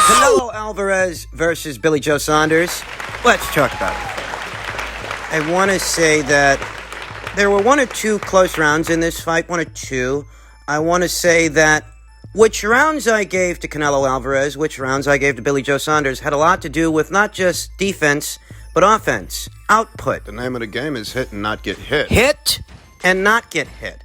Canelo Alvarez versus Billy Joe Saunders. Let's talk about it. I want to say that there were one or two close rounds in this fight, one or two. I want to say that which rounds I gave to Canelo Alvarez, which rounds I gave to Billy Joe Saunders had a lot to do with not just defense, but offense, output. The name of the game is hit and not get hit. Hit and not get hit.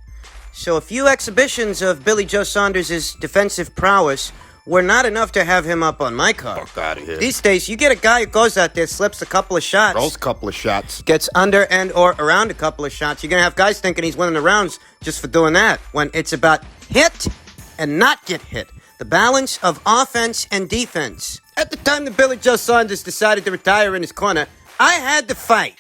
So a few exhibitions of Billy Joe Saunders' defensive prowess were not enough to have him up on my card. Fuck out of here. These days, you get a guy who goes out there, slips a couple of shots. Rolls a couple of shots. Gets under and or around a couple of shots. You're going to have guys thinking he's winning the rounds just for doing that. When it's about hit and not get hit. The balance of offense and defense. At the time that Billy Joe Saunders decided to retire in his corner, I had to fight.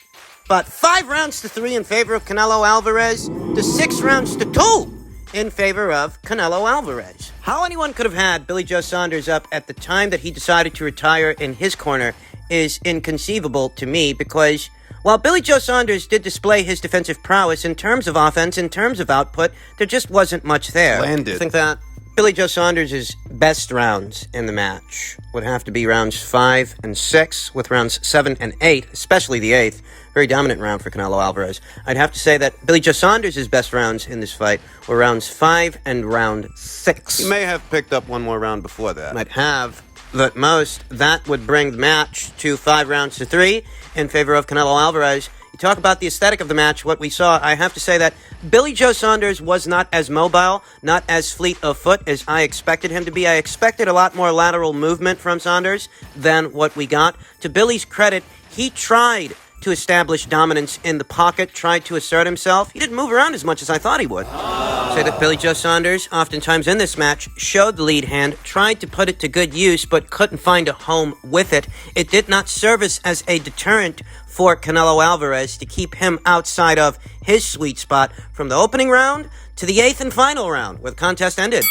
But 5 rounds to 3 in favor of Canelo Alvarez to 6 rounds to 2 in favor of Canelo Alvarez. How anyone could have had Billy Joe Saunders up at the time that he decided to retire in his corner is inconceivable to me, because while Billy Joe Saunders did display his defensive prowess in terms of offense, in terms of output, there just wasn't much there. Landed. I think that Billy Joe Saunders' best rounds in the match would have to be rounds 5 and 6, with rounds 7 and 8, especially the 8th. Very dominant round for Canelo Alvarez. I'd have to say that Billy Joe Saunders' best rounds in this fight were rounds 5 and round 6. He may have picked up one more round before that. Might have, but most. That would bring the match to 5 rounds to 3 in favor of Canelo Alvarez. You talk about the aesthetic of the match, what we saw, I have to say that Billy Joe Saunders was not as mobile, not as fleet of foot as I expected him to be. I expected a lot more lateral movement from Saunders than what we got. To Billy's credit, he tried to establish dominance in the pocket, tried to assert himself. He didn't move around as much as I thought he would. Say that Billy Joe Saunders, oftentimes in this match, showed the lead hand, tried to put it to good use, but couldn't find a home with it. It did not serve as a deterrent for Canelo Alvarez to keep him outside of his sweet spot from the opening round to the 8th and final round, where the contest ended.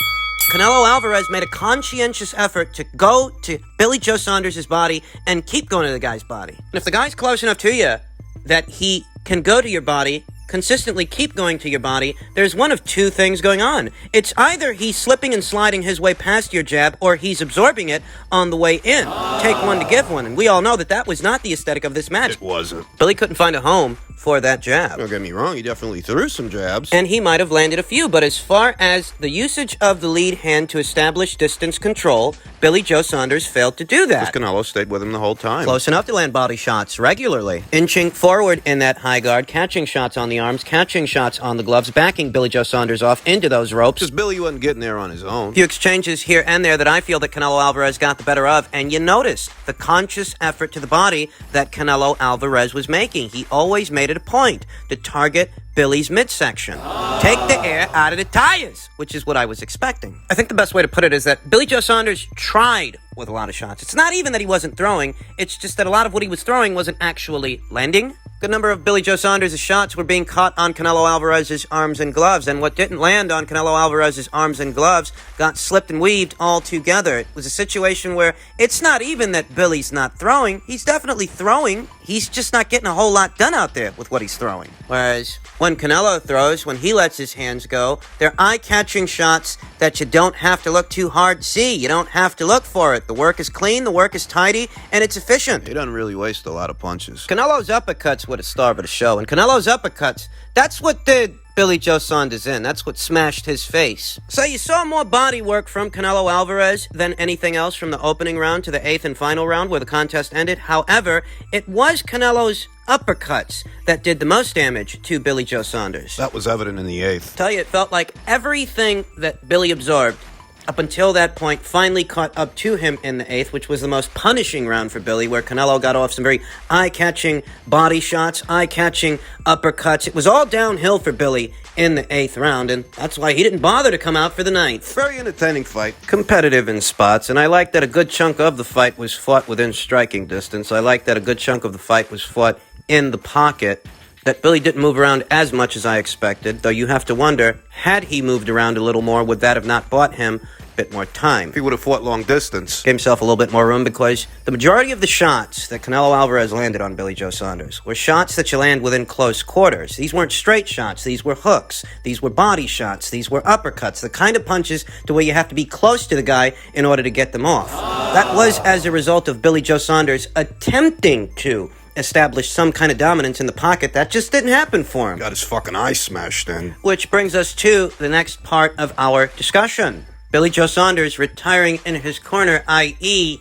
Canelo Alvarez made a conscientious effort to go to Billy Joe Saunders' body and keep going to the guy's body. And if the guy's close enough to you that he can go to your body, consistently keep going to your body, there's one of two things going on. It's either he's slipping and sliding his way past your jab, or he's absorbing it on the way in. Take one to give one. And we all know that that was not the aesthetic of this match. It wasn't. Billy couldn't find a home for that jab. Don't get me wrong, he definitely threw some jabs. And he might have landed a few, but as far as the usage of the lead hand to establish distance control, Billy Joe Saunders failed to do that. Because Canelo stayed with him the whole time. Close enough to land body shots regularly. Inching forward in that high guard, catching shots on the arms, catching shots on the gloves, backing Billy Joe Saunders off into those ropes. Because Billy wasn't getting there on his own. A few exchanges here and there that I feel that Canelo Alvarez got the better of, and you notice the conscious effort to the body that Canelo Alvarez was making. He always made it a point to target Billy's midsection. Take the air out of the tires, which is what I was expecting. I think the best way to put it is that Billy Joe Saunders tried with a lot of shots. It's not even that he wasn't throwing, it's just that a lot of what he was throwing wasn't actually landing. Good number of Billy Joe Saunders' shots were being caught on Canelo Alvarez's arms and gloves, and what didn't land on Canelo Alvarez's arms and gloves got slipped and weaved all together. It was a situation where it's not even that Billy's not throwing. He's definitely throwing. He's just not getting a whole lot done out there with what he's throwing. Whereas when Canelo throws, when he lets his hands go, they're eye-catching shots that you don't have to look too hard to see. You don't have to look for it. The work is clean, the work is tidy, and it's efficient. He doesn't really waste a lot of punches. Canelo's uppercuts were the star of the show, and Canelo's uppercuts, that's what did Billy Joe Saunders in. That's what smashed his face. So you saw more body work from Canelo Alvarez than anything else from the opening round to the 8th and final round where the contest ended. However, it was Canelo's uppercuts that did the most damage to Billy Joe Saunders. That was evident in the 8th. Tell you, it felt like everything that Billy absorbed up until that point, finally caught up to him in the 8th, which was the most punishing round for Billy, where Canelo got off some very eye-catching body shots, eye-catching uppercuts. It was all downhill for Billy in the 8th round, and that's why he didn't bother to come out for the 9th. Very entertaining fight. Competitive in spots, and I like that a good chunk of the fight was fought within striking distance. I like that a good chunk of the fight was fought in the pocket, that Billy didn't move around as much as I expected, though you have to wonder, had he moved around a little more, would that have not bought him a bit more time? If he would have fought long distance. Gave himself a little bit more room, because the majority of the shots that Canelo Alvarez landed on Billy Joe Saunders were shots that you land within close quarters. These weren't straight shots. These were hooks. These were body shots. These were uppercuts, the kind of punches to where you have to be close to the guy in order to get them off. That was as a result of Billy Joe Saunders attempting to establish some kind of dominance in the pocket. That just didn't happen for him. Got his fucking eye smashed in. Which brings us to the next part of our discussion. Billy Joe Saunders retiring in his corner, i.e.,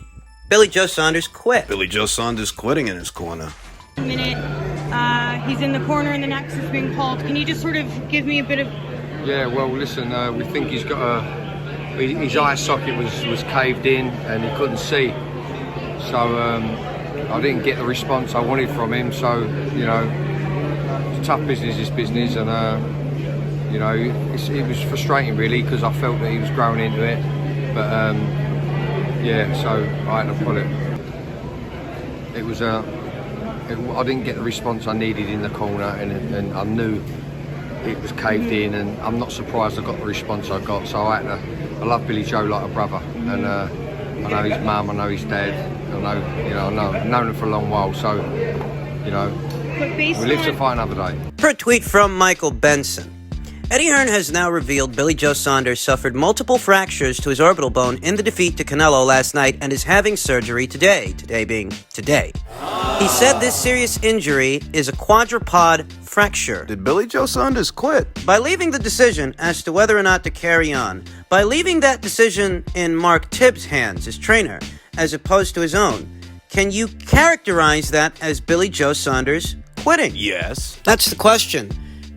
Billy Joe Saunders quit. Billy Joe Saunders quitting in his corner. He's in the corner and the next is being called. Can you just sort of give me a bit of... Yeah, well, listen, we think he's got his eye socket was caved in and he couldn't see. So, I didn't get the response I wanted from him, so, you know, it's tough business, this business, and, you know, it was frustrating, really, because I felt that he was growing into it, but, yeah, so I had to pull it. It was, I didn't get the response I needed in the corner, and I knew it was caved in, and I'm not surprised I got the response I got, so I love Billy Joe like a brother, and, I know his mum, I know his dad, I've known him for a long while, so, you know, we live to fight another day. For a tweet from Michael Benson, Eddie Hearn has now revealed Billy Joe Saunders suffered multiple fractures to his orbital bone in the defeat to Canelo last night and is having surgery today. Today being today. He said this serious injury is a quadrupod fracture. Did Billy Joe Saunders quit? By leaving the decision as to whether or not to carry on, by leaving that decision in Mark Tibbs' hands, his trainer, as opposed to his own, can you characterize that as Billy Joe Saunders quitting? Yes. That's the question.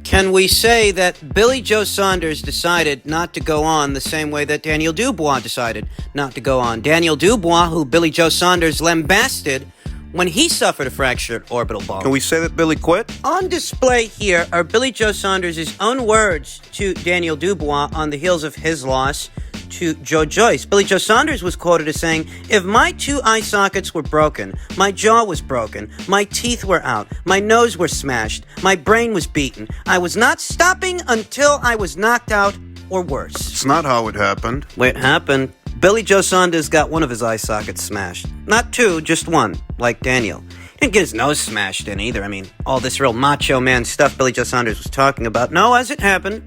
Can we say that Billy Joe Saunders decided not to go on the same way that Daniel Dubois decided not to go on? Daniel Dubois, who Billy Joe Saunders lambasted when he suffered a fractured orbital bone. Can we say that Billy quit? On display here are Billy Joe Saunders' own words to Daniel Dubois on the heels of his loss to Joe Joyce. Billy Joe Saunders was quoted as saying, "If my two eye sockets were broken, my jaw was broken, my teeth were out, my nose were smashed, my brain was beaten, I was not stopping until I was knocked out or worse." It's not how it happened. Way it happened. Billy Joe Saunders got one of his eye sockets smashed. Not two, just one, like Daniel. He didn't get his nose smashed in either. I mean, all this real macho man stuff Billy Joe Saunders was talking about. No, as it happened,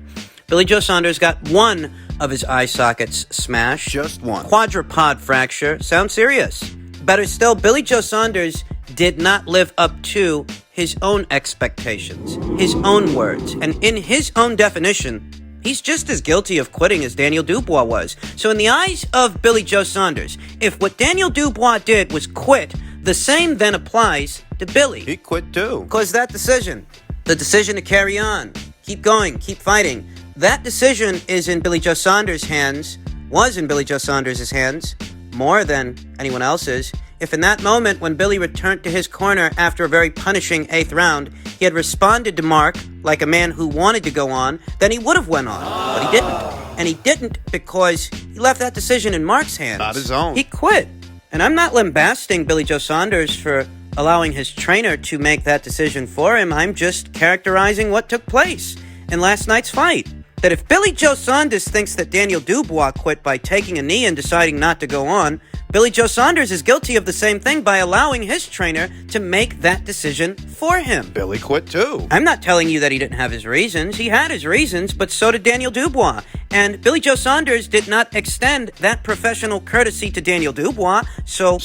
Billy Joe Saunders got one of his eye sockets smashed. Just one. Quadrupod fracture. Sounds serious. Better still, Billy Joe Saunders did not live up to his own expectations, his own words, and in his own definition, he's just as guilty of quitting as Daniel Dubois was. So in the eyes of Billy Joe Saunders, if what Daniel Dubois did was quit, the same then applies to Billy. He quit too. Because that decision, the decision to carry on, keep going, keep fighting, that decision is in Billy Joe Saunders' hands, was in Billy Joe Saunders' hands, more than anyone else's. If in that moment when Billy returned to his corner after a very punishing 8th round, he had responded to Mark like a man who wanted to go on, then he would have went on. But he didn't. And he didn't because he left that decision in Mark's hands. Not his own. He quit. And I'm not lambasting Billy Joe Saunders for allowing his trainer to make that decision for him. I'm just characterizing what took place in last night's fight. That if Billy Joe Saunders thinks that Daniel Dubois quit by taking a knee and deciding not to go on, Billy Joe Saunders is guilty of the same thing by allowing his trainer to make that decision for him. Billy quit too. I'm not telling you that he didn't have his reasons. He had his reasons, but so did Daniel Dubois. And Billy Joe Saunders did not extend that professional courtesy to Daniel Dubois, so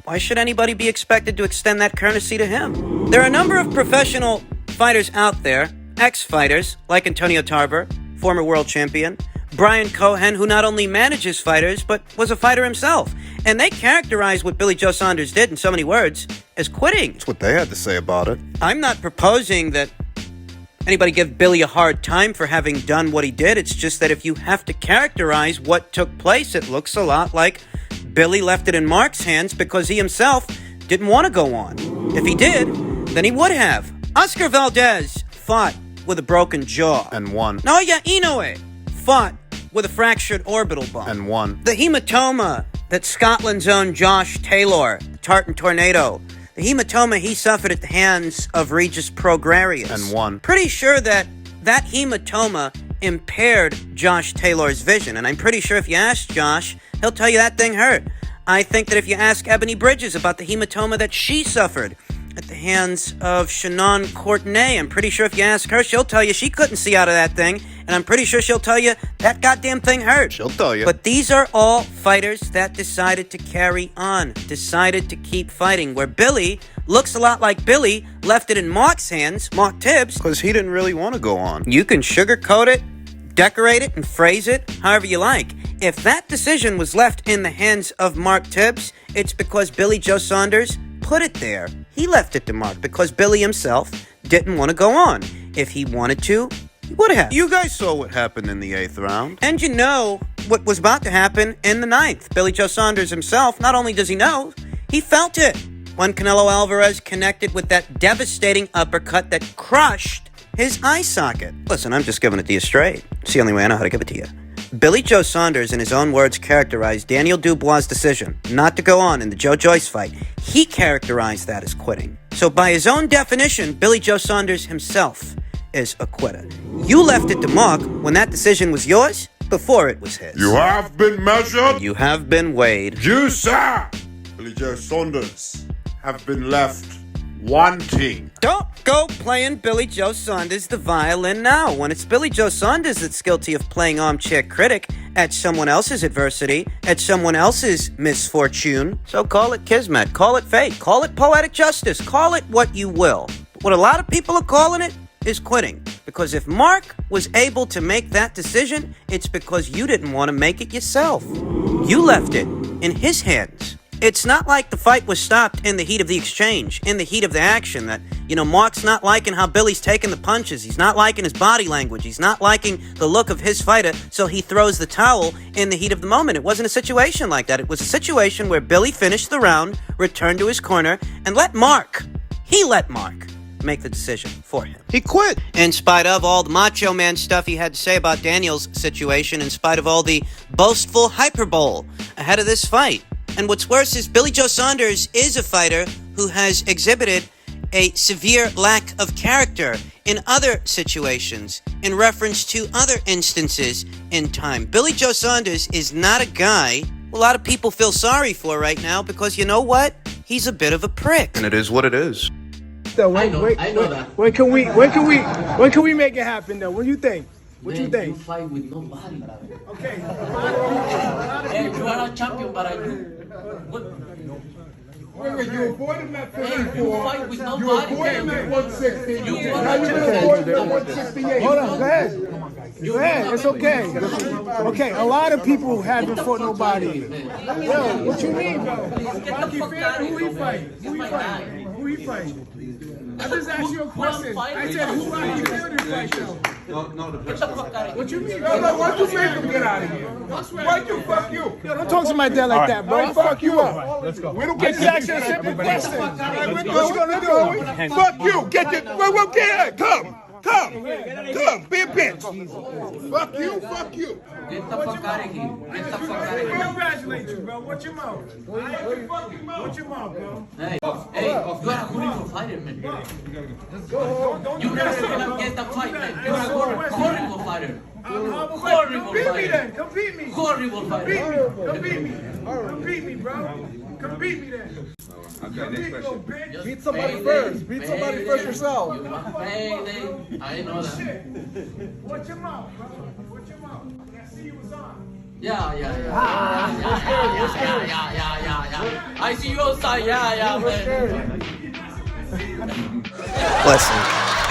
why should anybody be expected to extend that courtesy to him? There are a number of professional fighters out there, ex-fighters, like Antonio Tarver, former world champion, Brian Cohen, who not only manages fighters, but was a fighter himself. And they characterize what Billy Joe Saunders did in so many words as quitting. That's what they had to say about it. I'm not proposing that anybody give Billy a hard time for having done what he did. It's just that if you have to characterize what took place, it looks a lot like Billy left it in Mark's hands because he himself didn't want to go on. If he did, then he would have. Oscar Valdez fought with a broken jaw. And won. Naoya Inoue fought with a fractured orbital bone. And won. The hematoma that Scotland's own Josh Taylor, the Tartan Tornado, the hematoma he suffered at the hands of Regis Prograrius. And won. Pretty sure that hematoma impaired Josh Taylor's vision. And I'm pretty sure if you ask Josh, he'll tell you that thing hurt. I think that if you ask Ebony Bridges about the hematoma that she suffered at the hands of Shannon Courtenay, I'm pretty sure if you ask her, she'll tell you she couldn't see out of that thing. And I'm pretty sure she'll tell you that goddamn thing hurt. She'll tell you. But these are all fighters that decided to carry on, decided to keep fighting, where Billy looks a lot like Billy left it in Mark's hands, Mark Tibbs. Because he didn't really want to go on. You can sugarcoat it, decorate it, and phrase it however you like. If that decision was left in the hands of Mark Tibbs, it's because Billy Joe Saunders put it there. He left it to Mark because Billy himself didn't want to go on. If he wanted to, he would have. You guys saw what happened in the 8th round. And you know what was about to happen in the 9th. Billy Joe Saunders himself, not only does he know, he felt it when Canelo Alvarez connected with that devastating uppercut that crushed his eye socket. Listen, I'm just giving it to you straight. It's the only way I know how to give it to you. Billy Joe Saunders, in his own words, characterized Daniel Dubois' decision not to go on in the Joe Joyce fight. He characterized that as quitting. So by his own definition, Billy Joe Saunders himself is a quitter. You left it to Mark when that decision was yours before it was his. You have been measured. You have been weighed. You, sir, Billy Joe Saunders, have been left wanting. Don't go playing Billy Joe Saunders the violin now, when it's Billy Joe Saunders that's guilty of playing armchair critic at someone else's adversity, at someone else's misfortune. So call it kismet, call it fate, call it poetic justice, call it what you will. But what a lot of people are calling it is quitting. Because if Mark was able to make that decision, it's because you didn't want to make it yourself. You left it in his hands. It's not like the fight was stopped in the heat of the exchange, in the heat of the action, that, Mark's not liking how Billy's taking the punches. He's not liking his body language. He's not liking the look of his fighter, so he throws the towel in the heat of the moment. It wasn't a situation like that. It was a situation where Billy finished the round, returned to his corner, and let Mark make the decision for him. He quit. In spite of all the Macho Man stuff he had to say about Daniel's situation, in spite of all the boastful hyperbole ahead of this fight. And what's worse is Billy Joe Saunders is a fighter who has exhibited a severe lack of character in other situations, in reference to other instances in time. Billy Joe Saunders is not a guy a lot of people feel sorry for right now because you know what? He's a bit of a prick. And it is what it is. I know that. When can we make it happen though? What do you think? What do you think? You fight with nobody. Okay. Hey, you are a champion, but You avoided him at 54. you fight with nobody. You avoided him at 160. You Now you're going to avoid him at 168. Hold on, go ahead. Go ahead, it's okay. Okay, a lot of people haven't fought nobody. Yo, what you mean, bro? Rocky Fair, who he fight? Who he fight? I just asked you a question. I said, who Rocky Fair did fight, though? What you mean? No, why'd you make him get out of here? Why'd you fuck you? Yo, don't talk to my dad like that, bro. I'll fuck you up. Let's go. We don't get to ask you a simple question. What you gonna do? Fuck you. Get your. Well, get it. Come, be a bitch. Fuck you. Get the fuck out of here. Get the fuck out of here. Congratulate you, bro. What's your mouth? What's your mouth, bro? Hey, you are a horrible fighter, man. You never gonna get the fight, man. You're a horrible fighter. Horrible fighter. Come beat me. Horrible fighter. Come beat me, bro. Come beat me then. Okay, next question. Beat somebody first. Beat somebody first yourself. You want payday. I know that. Watch your mouth, bro. Watch your mouth. I see you was on. Yeah. I see you outside. Yeah, man. Listen,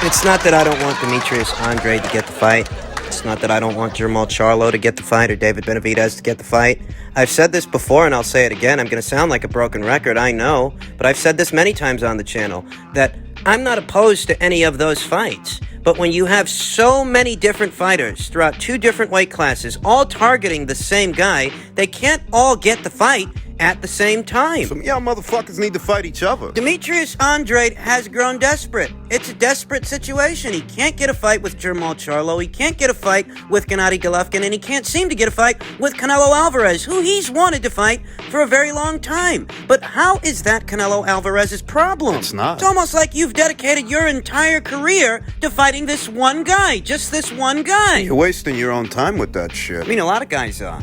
it's not that I don't want Demetrius Andrade to get the fight. It's not that I don't want Jermall Charlo to get the fight or David Benavidez to get the fight. I've said this before and I'll say it again. I'm going to sound like a broken record, I know. But I've said this many times on the channel, that I'm not opposed to any of those fights. But when you have so many different fighters throughout 2 different weight classes, all targeting the same guy, they can't all get the fight at the same time. Some young motherfuckers need to fight each other. Demetrius Andrade has grown desperate. It's a desperate situation. He can't get a fight with Jermall Charlo. He can't get a fight with Gennady Golovkin, and he can't seem to get a fight with Canelo Alvarez, who he's wanted to fight for a very long time. But how is that Canelo Alvarez's problem? It's not. It's almost like you've dedicated your entire career to fighting this one guy, just this one guy. You're wasting your own time with that shit. I mean, a lot of guys are.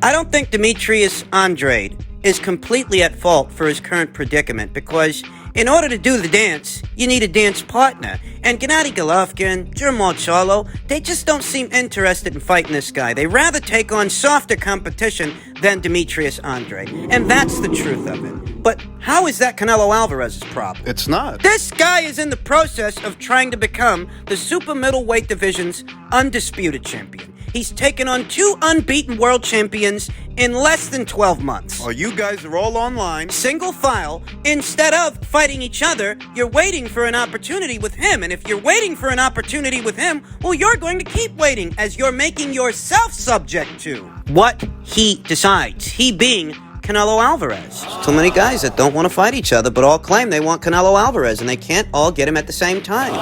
I don't think Demetrius Andrade is completely at fault for his current predicament, because in order to do the dance, you need a dance partner. And Gennady Golovkin, Jermall Charlo, they just don't seem interested in fighting this guy. They rather take on softer competition than Demetrius Andrade. And that's the truth of it. But how is that Canelo Alvarez's problem? It's not. This guy is in the process of trying to become the super middleweight division's undisputed champion. He's taken on 2 unbeaten world champions in less than 12 months. Oh, you guys are all online. Single file. Instead of fighting each other, you're waiting for an opportunity with him. And if you're waiting for an opportunity with him, well, you're going to keep waiting, as you're making yourself subject to what he decides. He being Canelo Alvarez. There's too many guys that don't want to fight each other, but all claim they want Canelo Alvarez, and they can't all get him at the same time.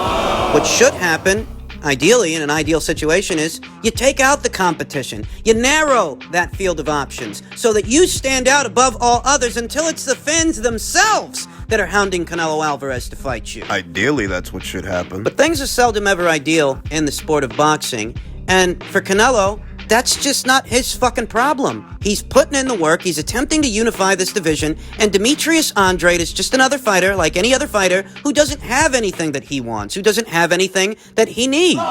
What should happen, ideally, in an ideal situation, is you take out the competition. You narrow that field of options so that you stand out above all others until it's the fans themselves that are hounding Canelo Alvarez to fight you. Ideally, that's what should happen. But things are seldom ever ideal in the sport of boxing, and for Canelo, that's just not his fucking problem. He's putting in the work, he's attempting to unify this division, and Demetrius Andrade is just another fighter, like any other fighter, who doesn't have anything that he wants, who doesn't have anything that he needs.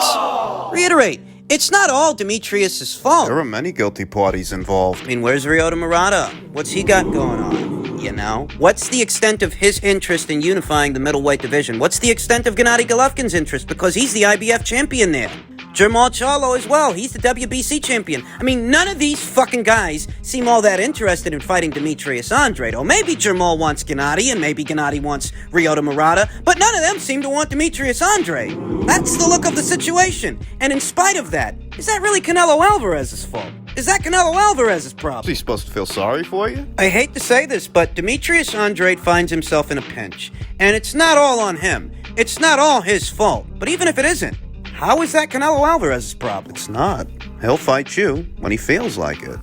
Reiterate, it's not all Demetrius' fault. There are many guilty parties involved. I mean, where's Ryota Murata? What's he got going on? You know? What's the extent of his interest in unifying the middleweight division? What's the extent of Gennady Golovkin's interest? Because he's the IBF champion there. Jermall Charlo as well. He's the WBC champion. I mean, none of these fucking guys seem all that interested in fighting Demetrius Andrade. Or maybe Jermall wants Gennady, and maybe Gennady wants Ryota Murata, but none of them seem to want Demetrius Andrade. That's the look of the situation. And in spite of that, is that really Canelo Alvarez's fault? Is that Canelo Alvarez's problem? Is he supposed to feel sorry for you? I hate to say this, but Demetrius Andrade finds himself in a pinch. And it's not all on him. It's not all his fault. But even if it isn't, how is that Canelo Alvarez's problem? It's not. He'll fight you when he feels like it.